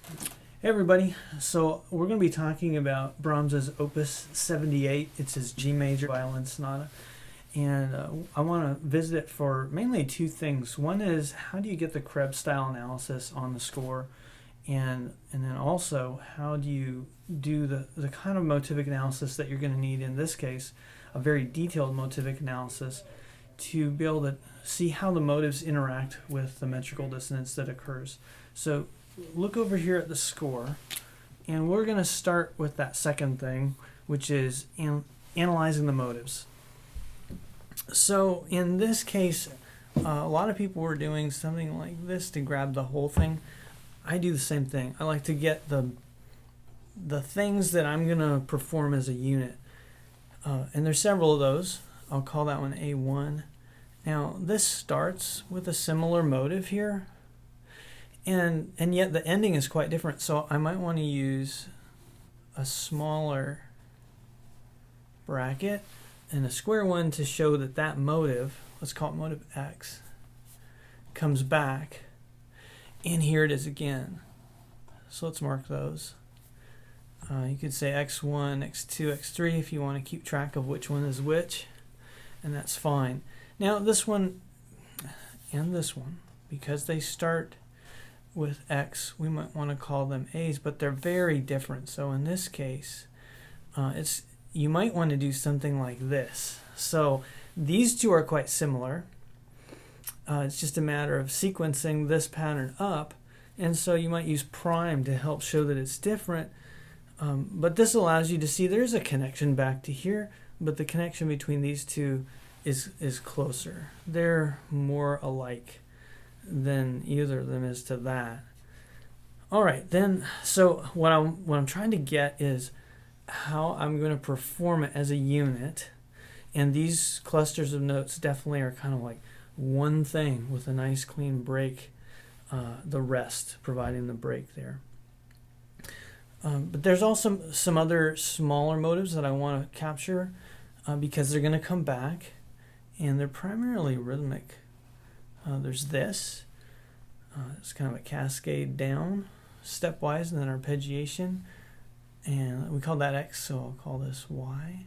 Hey everybody, so we're going to be talking about Brahms's Opus 78. It's his G major Violin Sonata, and I want to visit it for mainly two things. One is, how do you get the Krebs Style analysis on the score, and then also, how do you do the kind of motivic analysis that you're going to need, in this case a very detailed motivic analysis, to be able to see how the motives interact with the metrical dissonance that occurs. So look over here at the score, and we're going to start with that second thing, which is analyzing the motives. So in this case, a lot of people were doing something like this to grab the whole thing. I do the same thing. I like to get the things that I'm going to perform as a unit. And there's several of those. I'll call that one A1. Now this starts with a similar motive here, and yet the ending is quite different, so I might want to use a smaller bracket and a square one to show that that motive, let's call it motive X, comes back, and here it is again. So let's mark those. You could say X1, X2, X3 if you want to keep track of which one is which, and that's fine. Now this one and this one, because they start with X, we might want to call them A's, but they're very different. So in this case, you might want to do something like this. So these two are quite similar. It's just a matter of sequencing this pattern up, and so you might use prime to help show that it's different. But this allows you to see there's a connection back to here, but the connection between these two is closer. They're more alike than either of them is to that. All right, then, so what I'm trying to get is how I'm going to perform it as a unit, and these clusters of notes definitely are kind of like one thing with a nice clean break, the rest providing the break there. But there's also some other smaller motives that I want to capture because they're going to come back, and they're primarily rhythmic. There's this. It's kind of a cascade down, stepwise, and then arpeggiation. And we call that X, so I'll call this Y.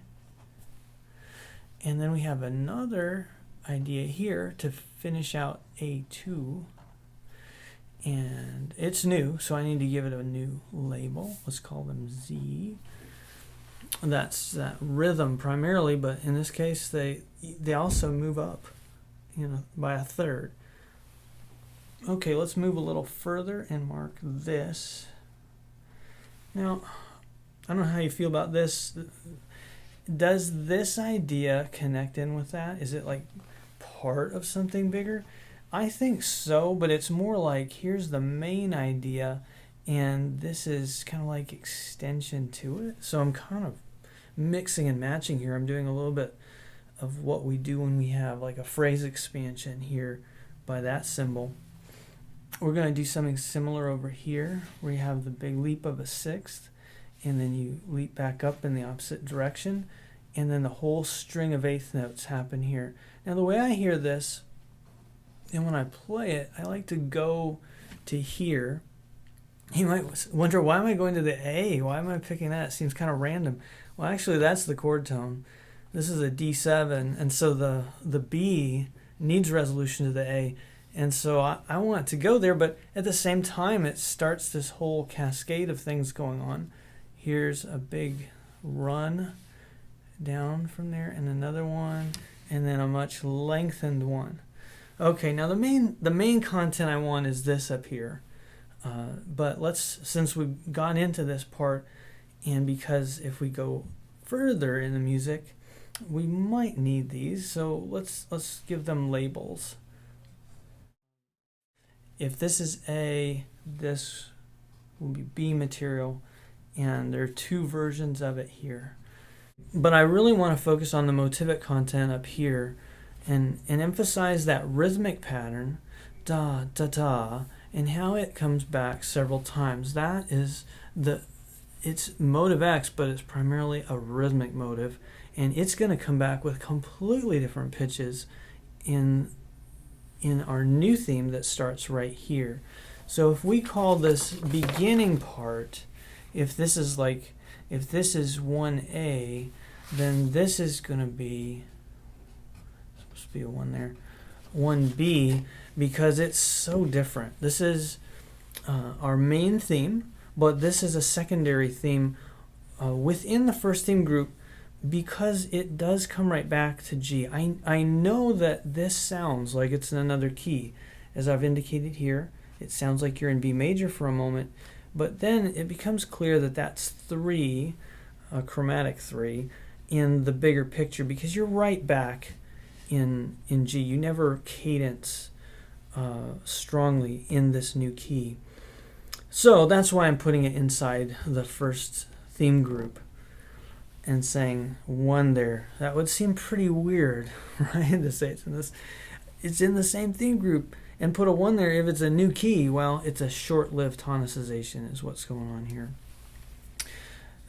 And then we have another idea here to finish out A2. And it's new, so I need to give it a new label. Let's call them Z. That's that rhythm primarily, but in this case, they also move up, by a third. Okay, let's move a little further and mark this. Now, I don't know how you feel about this. Does this idea connect in with that? Is it like part of something bigger? I think so, but it's more like here's the main idea, and this is kind of like extension to it. So I'm kind of mixing and matching here. I'm doing a little bit of what we do when we have like a phrase expansion here by that symbol. We're going to do something similar over here, where you have the big leap of a sixth, and then you leap back up in the opposite direction, and then the whole string of eighth notes happen here. Now the way I hear this, and when I play it, I like to go to here. You might wonder, why am I going to the A? Why am I picking that? It seems kind of random. Well, actually, that's the chord tone. This is a D7, and so the B needs resolution to the A. And so I want to go there, but at the same time, it starts this whole cascade of things going on. Here's a big run down from there, and another one, and then a much lengthened one. Okay, now the main content I want is this up here. But since we've gone into this part, and because if we go further in the music, we might need these. So let's give them labels. If this is A, this will be B material, and there are two versions of it here. But I really want to focus on the motivic content up here and emphasize that rhythmic pattern, da, da, da, and how it comes back several times. That is it's motive X, but it's primarily a rhythmic motive, and it's going to come back with completely different pitches in our new theme that starts right here. So if we call this beginning part, if this is 1A, then this is going to be, supposed to be a 1 there, 1B, because it's so different. This is our main theme, but this is a secondary theme within the first theme group, because it does come right back to G. I know that this sounds like it's in another key. As I've indicated here, it sounds like you're in B major for a moment, but then it becomes clear that that's 3, a chromatic 3, in the bigger picture, because you're right back in G. You never cadence strongly in this new key. So that's why I'm putting it inside the first theme group and saying 1 there. That would seem pretty weird, right, to say it's in the same theme group and put a 1 there if it's a new key. Well, it's a short-lived tonicization is what's going on here.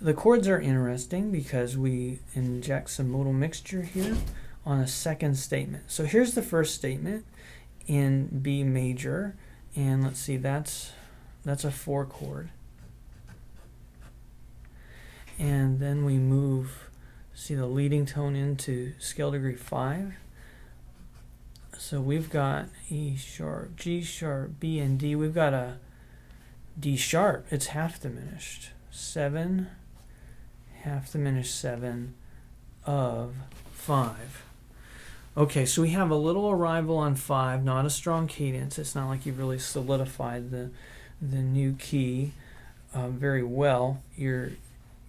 The chords are interesting because we inject some modal mixture here on a second statement. So here's the first statement in B major, and let's see, that's a 4 chord. And then we move, see the leading tone into scale degree 5. So we've got E sharp, G sharp, B, and D. We've got a D sharp. It's half diminished. 7, half diminished 7 of 5. Okay, so we have a little arrival on 5, not a strong cadence. It's not like you've really solidified the new key very well.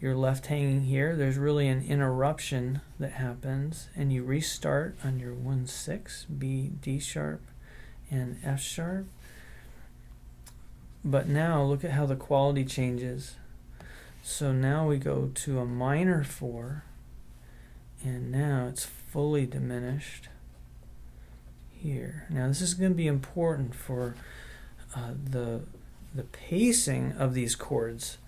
You're left hanging here. There's really an interruption that happens, and you restart on your 1-6, B, D sharp, and F sharp. But now look at how the quality changes. So now we go to a minor 4, and now it's fully diminished here. Now this is going to be important for the pacing of these chords,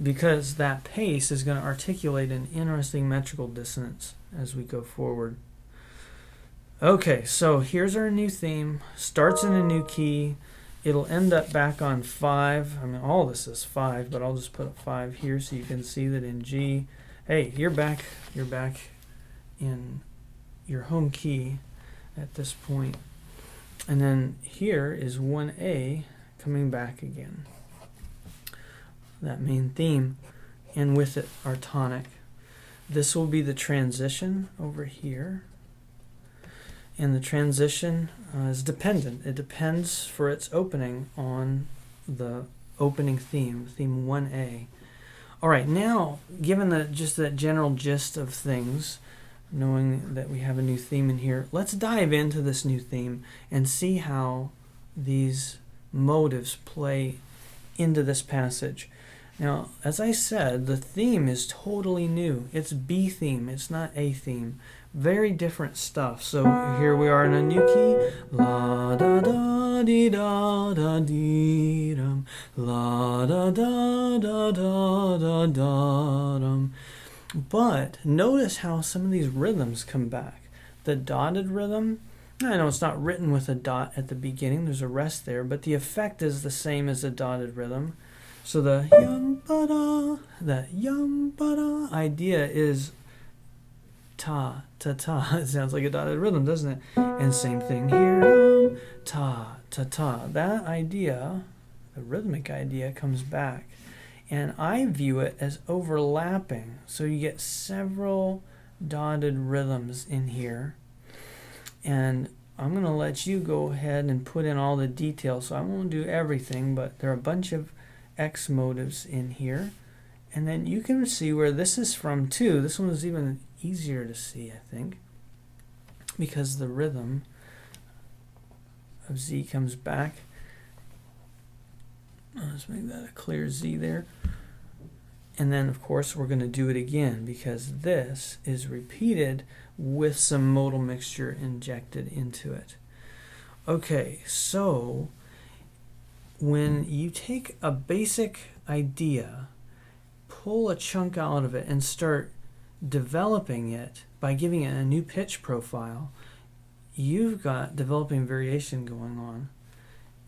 because that pace is going to articulate an interesting metrical dissonance as we go forward. Okay, so here's our new theme. Starts in a new key. It'll end up back on 5. I mean, all this is 5, but I'll just put a 5 here so you can see that in G, hey, you're back in your home key at this point. And then here is 1A coming back again. That main theme, and with it our tonic. This will be the transition over here, and the transition is dependent. It depends for its opening on the opening theme, theme 1A. All right, now given just that general gist of things, knowing that we have a new theme in here, let's dive into this new theme and see how these motives play into this passage. Now, as I said, the theme is totally new. It's B theme, it's not A theme. Very different stuff. So here we are in a new key. La da da dee da da dee dum. La da da da da da da dum. But notice how some of these rhythms come back. The dotted rhythm, I know it's not written with a dot at the beginning, there's a rest there, but the effect is the same as a dotted rhythm. So the yum ba da idea is ta ta ta. It sounds like a dotted rhythm, doesn't it? And same thing here, ta ta ta. That idea, the rhythmic idea, comes back, and I view it as overlapping. So you get several dotted rhythms in here, and I'm going to let you go ahead and put in all the details. So I won't do everything, but there are a bunch of X motives in here, and then you can see where this is from too. This one is even easier to see, I think, because the rhythm of Z comes back. Let's make that a clear Z there. And then of course we're going to do it again, because this is repeated with some modal mixture injected into it. Okay, so when you take a basic idea, pull a chunk out of it and start developing it by giving it a new pitch profile, you've got developing variation going on.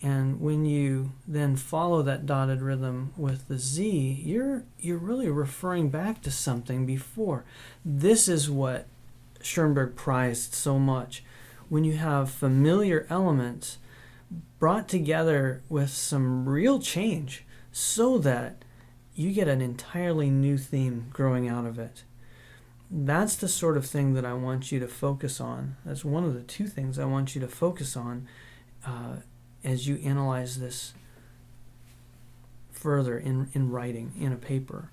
And when you then follow that dotted rhythm with the Z, you're really referring back to something before. This is what Schoenberg prized so much. When you have familiar elements brought together with some real change so that you get an entirely new theme growing out of it. That's the sort of thing that I want you to focus on. That's one of the two things I want you to focus on as you analyze this further in writing, in a paper,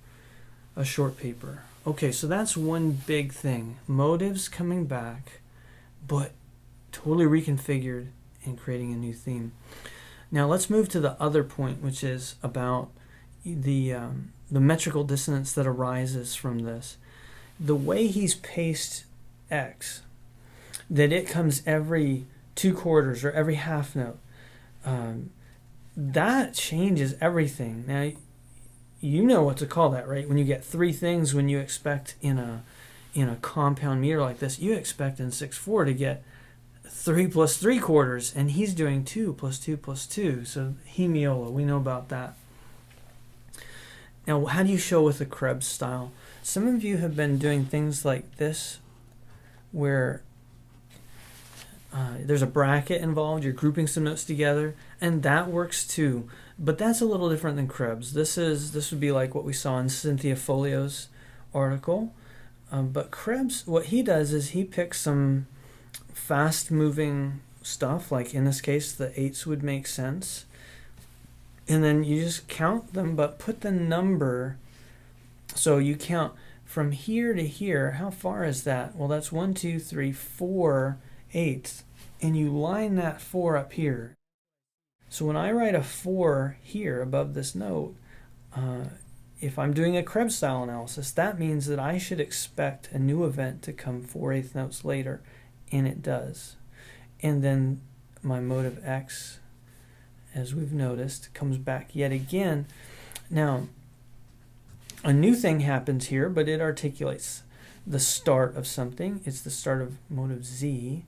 a short paper. Okay, so that's one big thing. Motives coming back, but totally reconfigured and creating a new theme. Now let's move to the other point, which is about the metrical dissonance that arises from this. The way he's paced X, that it comes every 2 quarters or every half note, that changes everything. Now, you know what to call that, right? When you get 3 things, when you expect in a compound meter like this, you expect in 6/4 to get 3 plus 3 quarters, and he's doing 2 plus 2 plus 2. So hemiola, we know about that. Now, how do you show with the Krebs style? Some of you have been doing things like this, where there's a bracket involved, you're grouping some notes together, and that works too. But that's a little different than Krebs. This would be like what we saw in Cynthia Folio's article. But Krebs, what he does is he picks some fast-moving stuff, like in this case, the 8s would make sense. And then you just count them, but put the number. So you count from here to here. How far is that? Well, that's 1, 2, 3, 4 8ths. And you line that 4 up here. So when I write a 4 here above this note, if I'm doing a Krebs style analysis, that means that I should expect a new event to come 4/8 notes later, and it does. And then my motive X, as we've noticed, comes back yet again. Now, a new thing happens here, but it articulates the start of something. It's the start of motive Z,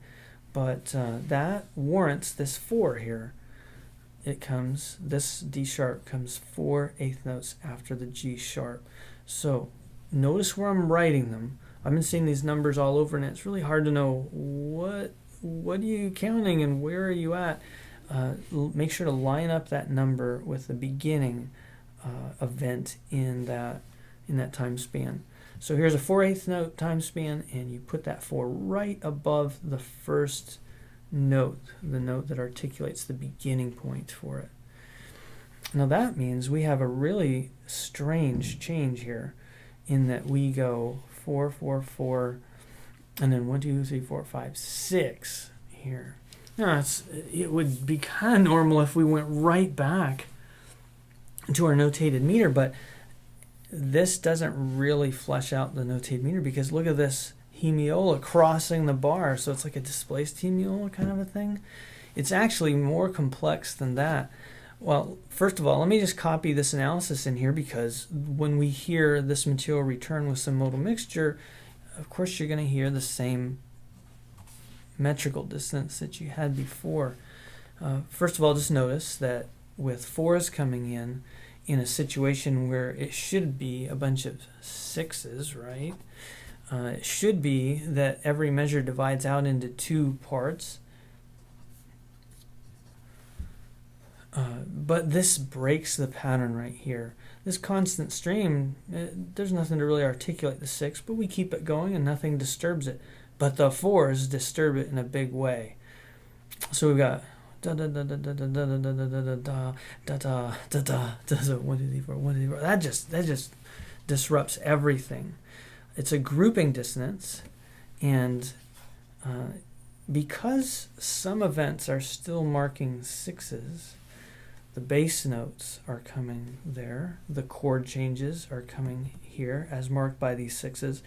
but that warrants this 4 here. It comes, this D sharp comes 4/8 notes after the G sharp. So notice where I'm writing them. I've been seeing these numbers all over, and it's really hard to know what are you counting and where are you at. Make sure to line up that number with the beginning event in that time span. So here's a 4/8 note time span, and you put that 4 right above the first note, the note that articulates the beginning point for it. Now that means we have a really strange change here, in that we go 4, 4, 4, and then 1, 2, 3, 4, 5, 6 here. Now it would be kind of normal if we went right back to our notated meter, but this doesn't really flesh out the notated meter, because look at this hemiola crossing the bar, so it's like a displaced hemiola kind of a thing. It's actually more complex than that. Well, first of all, let me just copy this analysis in here, because when we hear this material return with some modal mixture, of course you're going to hear the same metrical dissonance that you had before. First of all, just notice that with 4s coming in a situation where it should be a bunch of 6s, right? It should be that every measure divides out into 2 parts. But this breaks the pattern right here. This constant stream, there's nothing to really articulate the 6, but we keep it going and nothing disturbs it. But the 4s disturb it in a big way. So we've got da da da da da da da da da da da da da da da. 1, 2, 3, 4, 1, 2, 3, 4. That just disrupts everything. It's a grouping dissonance, and because some events are still marking 6s, the bass notes are coming there, the chord changes are coming here as marked by these 6s.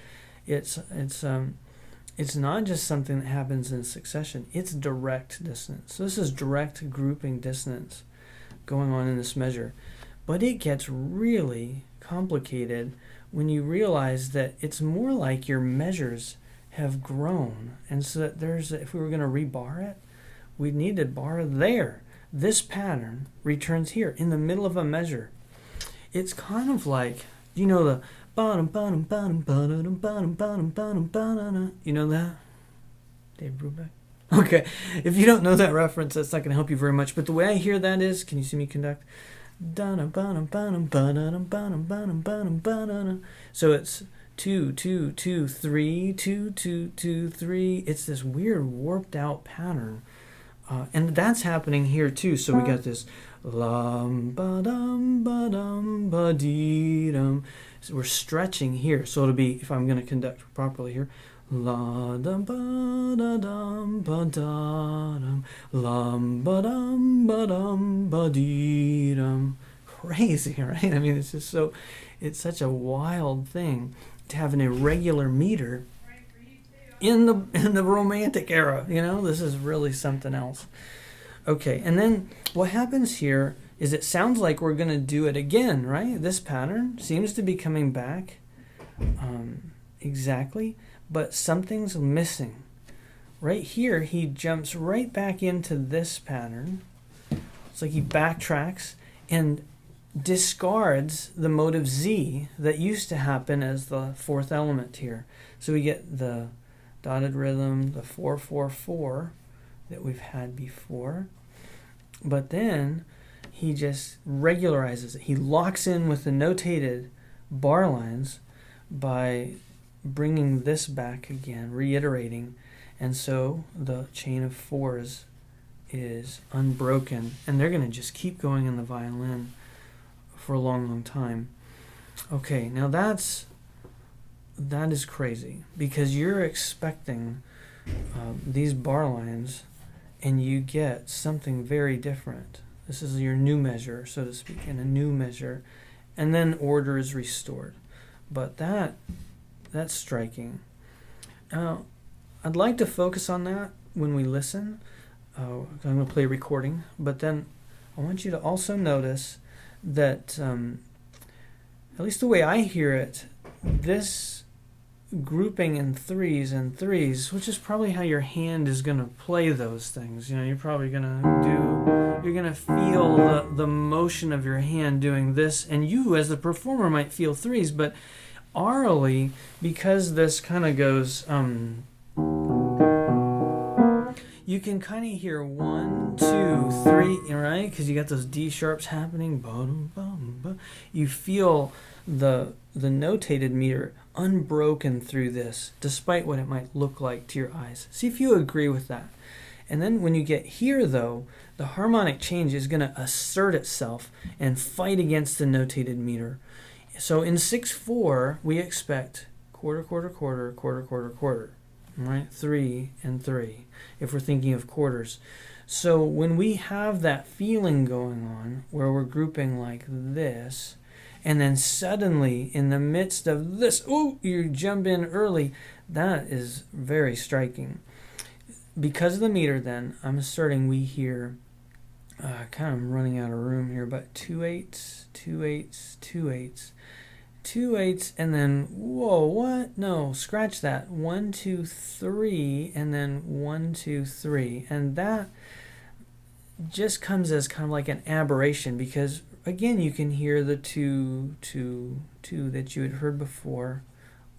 It's not just something that happens in succession, it's direct dissonance. So this is direct grouping dissonance going on in this measure. But it gets really complicated when you realize that it's more like your measures have grown, and so that if we were going to rebar it, we'd need to bar there. This pattern returns here in the middle of a measure. It's kind of like, you know, the bottom bottom bottom bottom bottom bottom bottom bottom. You know that? Dave Brubeck. Okay, if you don't know that reference, that's not going to help you very much. But the way I hear that is, can you see me conduct? So it's 2 2 2 3 2 2 2 3. It's this weird warped out pattern, and that's happening here too. So we got this lam ba dum ba dum ba dee dum. So we're stretching here. So it'll be, if I'm going to conduct properly here, la dum ba da dum ba da dum lam ba dum ba dee dum. Crazy, right? I mean, it's just it's such a wild thing to have an irregular meter in the Romantic era. You know, this is really something else. Okay, and then what happens here is it sounds like we're going to do it again, right? This pattern seems to be coming back exactly, but something's missing. Right here, he jumps right back into this pattern. It's like he backtracks and discards the motive Z that used to happen as the fourth element here. So we get the dotted rhythm, the 4/4/4 that we've had before. But then he just regularizes it. He locks in with the notated bar lines by bringing this back again, reiterating. And so the chain of fours is unbroken. And they're going to just keep going in the violin for a long, long time. Okay, now that is crazy, because you're expecting these bar lines and you get something very different. This is your new measure, so to speak, in a new measure, and then order is restored. But that's striking. Now, I'd like to focus on that when we listen. I'm going to play a recording, but then I want you to also notice that, at least the way I hear it, this grouping in threes and threes, which is probably how your hand is going to play those things. You know, you're probably going to feel the motion of your hand doing this, and you as the performer might feel threes, but aurally, because this kind of goes, you can kind of hear 1, 2, 3, right? Because you got those D sharps happening. You feel the notated meter unbroken through this, despite what it might look like to your eyes. See if you agree with that. And then when you get here, though, the harmonic change is going to assert itself and fight against the notated meter. So in 6/4, we expect quarter, quarter, quarter, quarter, quarter, quarter, right? 3 and 3, if we're thinking of quarters. So when we have that feeling going on, where we're grouping like this, and then suddenly, in the midst of this, you jump in early, that is very striking. Because of the meter, then, I'm asserting we hear, kind of running out of room here, but 2 8s, 2 8s, 2 8s, 2 8s, and then, whoa, what? No, scratch that. 1 2 3, and then 1 2 3. And that just comes as kind of like an aberration, because again, you can hear the 2 2 2 that you had heard before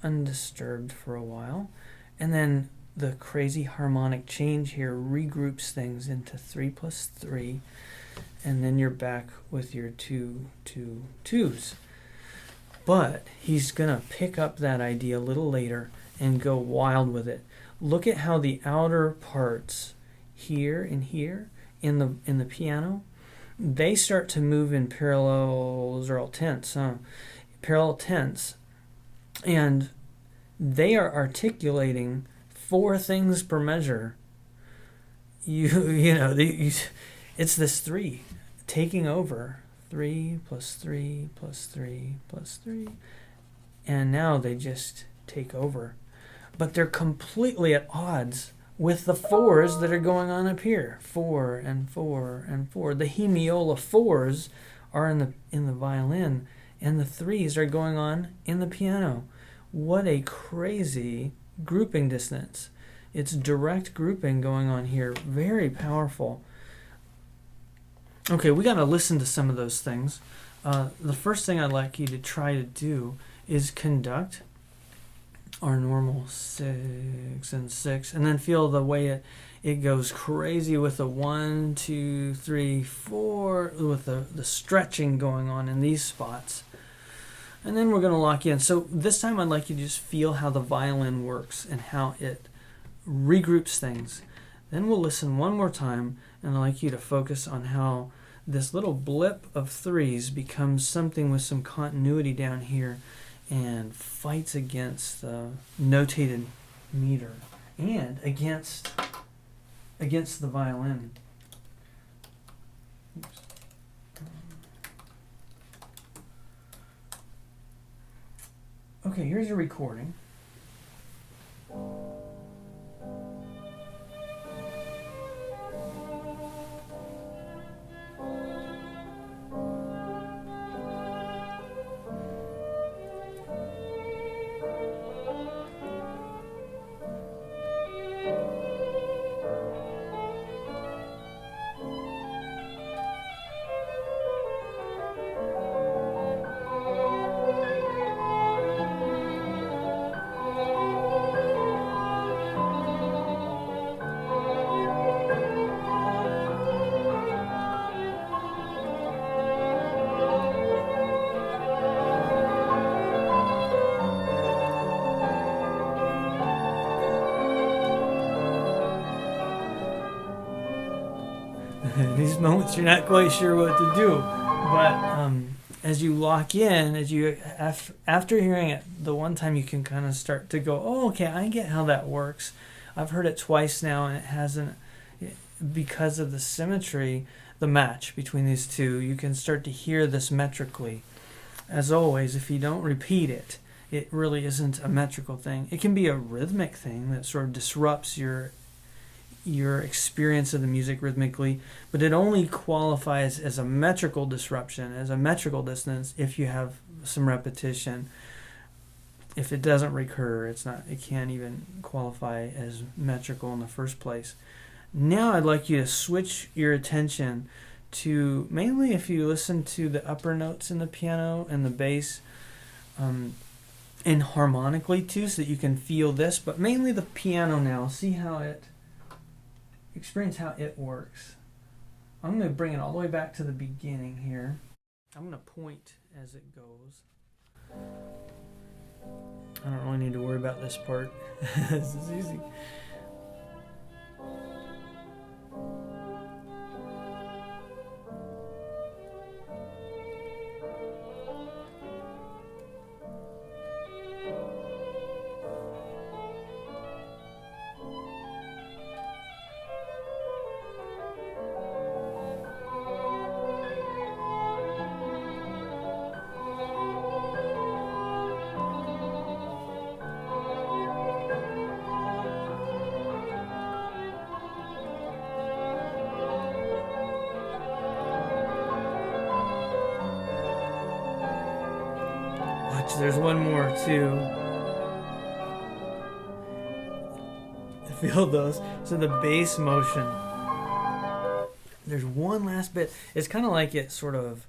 undisturbed for a while, and then the crazy harmonic change here regroups things into 3 plus 3, and then you're back with your 2 2 2s. But he's gonna pick up that idea a little later and go wild with it. Look at how the outer parts here and here in the piano, they start to move in parallel. Those are all tenths, parallel tenths, and they are articulating 4 things per measure. It's this 3 taking over. 3 plus 3 plus 3 plus 3, and now they just take over. But they're completely at odds with the 4s that are going on up here. 4 and 4 and 4. The hemiola 4s are in the violin, and the 3s are going on in the piano. What a crazy grouping dissonance. It's direct grouping going on here. Very powerful. Okay, we got to listen to some of those things. The first thing I'd like you to try to do is conduct our normal 6 and 6, and then feel the way it goes crazy with the 1, 2, 3, 4, with the stretching going on in these spots. And then we're going to lock in. So this time I'd like you to just feel how the violin works and how it regroups things. Then we'll listen one more time, and I'd like you to focus on how this little blip of 3s becomes something with some continuity down here and fights against the notated meter and against the violin. Oops. Okay, here's a recording. These moments you're not quite sure what to do, but as you lock in, after hearing it the one time, you can kind of start to go, oh, okay, I get how that works. I've heard it twice now, and it hasn't, because of the symmetry, the match between these two, you can start to hear this metrically. As always, if you don't repeat it, it really isn't a metrical thing. It can be a rhythmic thing that sort of disrupts your experience of the music rhythmically, but it only qualifies as a metrical disruption, as a metrical dissonance, if you have some repetition. If it doesn't recur, it can't even qualify as metrical in the first place. Now I'd like you to switch your attention to, mainly if you listen to the upper notes in the piano and the bass, and harmonically too, so that you can feel this, but mainly the piano now. Experience how it works. I'm going to bring it all the way back to the beginning here. I'm going to point as it goes. I don't really need to worry about this part. This is easy. There's one more too. Feel those. So the bass motion. There's one last bit. It's kind of like it sort of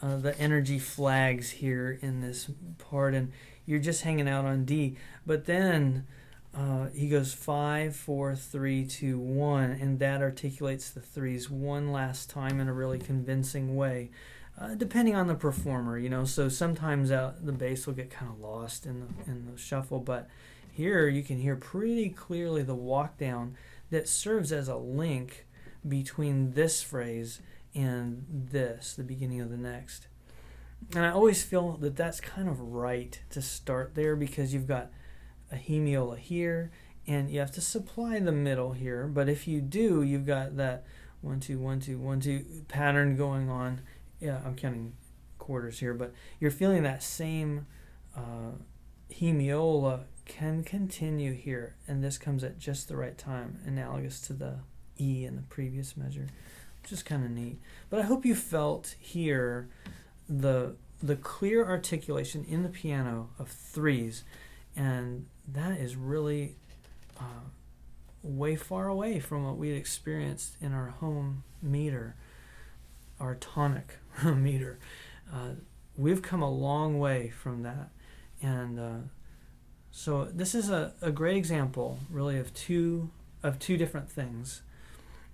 the energy flags here in this part, and you're just hanging out on D. But then he goes 5, 4, 3, 2, 1, and that articulates the threes one last time in a really convincing way. Depending on the performer, so sometimes the bass will get kind of lost in the shuffle, but here you can hear pretty clearly the walk down that serves as a link between this phrase and the beginning of the next. And I always feel that that's kind of right to start there, because you've got a hemiola here, and you have to supply the middle here, but if you do, you've got that 1, 2, 1, 2, 1, 2 pattern going on. Yeah, I'm counting quarters here, but you're feeling that same hemiola can continue here, and this comes at just the right time, analogous to the E in the previous measure, which is kind of neat. But I hope you felt here the clear articulation in the piano of threes, and that is really way far away from what we'd experienced in our home meter, our tonic meter. We've come a long way from that. And so this is a great example, really, of two different things.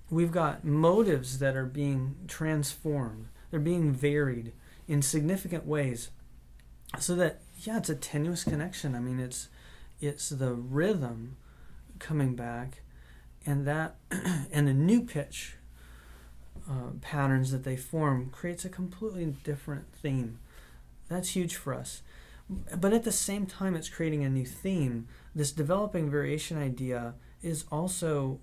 We've got motives that are being transformed. They're being varied in significant ways. So that, yeah, it's a tenuous connection. I mean, it's the rhythm coming back, and that and the new pitch patterns that they form creates a completely different theme. That's huge for us. But at the same time it's creating a new theme, this developing variation idea is also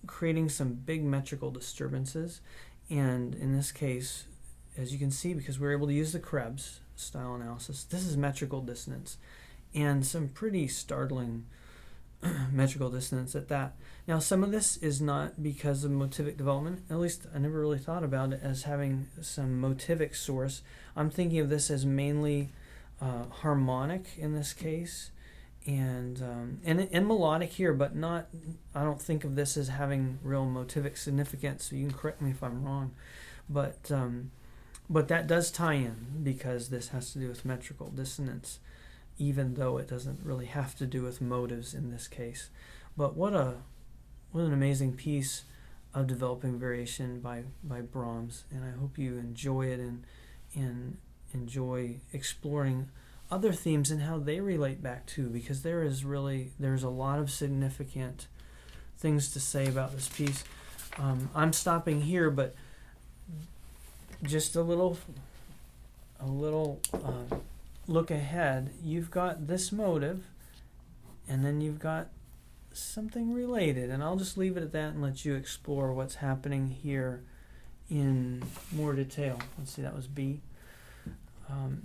creating some big metrical disturbances. And in this case, as you can see, because we're able to use the Krebs style analysis, this is metrical dissonance, and some pretty startling metrical dissonance at that. Now, some of this is not because of motivic development. At least I never really thought about it as having some motivic source. I'm thinking of this as mainly harmonic in this case, and melodic here, but not. I don't think of this as having real motivic significance. So you can correct me if I'm wrong, but that does tie in because this has to do with metrical dissonance, even though it doesn't really have to do with motives in this case. But what an amazing piece of developing variation by Brahms, and I hope you enjoy it and enjoy exploring other themes and how they relate back too, because there's a lot of significant things to say about this piece. I'm stopping here, but just a little look ahead. You've got this motive, and then you've got something related, and I'll just leave it at that and let you explore what's happening here in more detail. Let's see, that was B.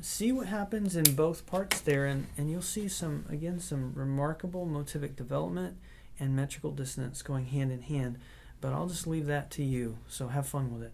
See what happens in both parts there, and you'll see some remarkable motivic development and metrical dissonance going hand in hand, but I'll just leave that to you, so have fun with it.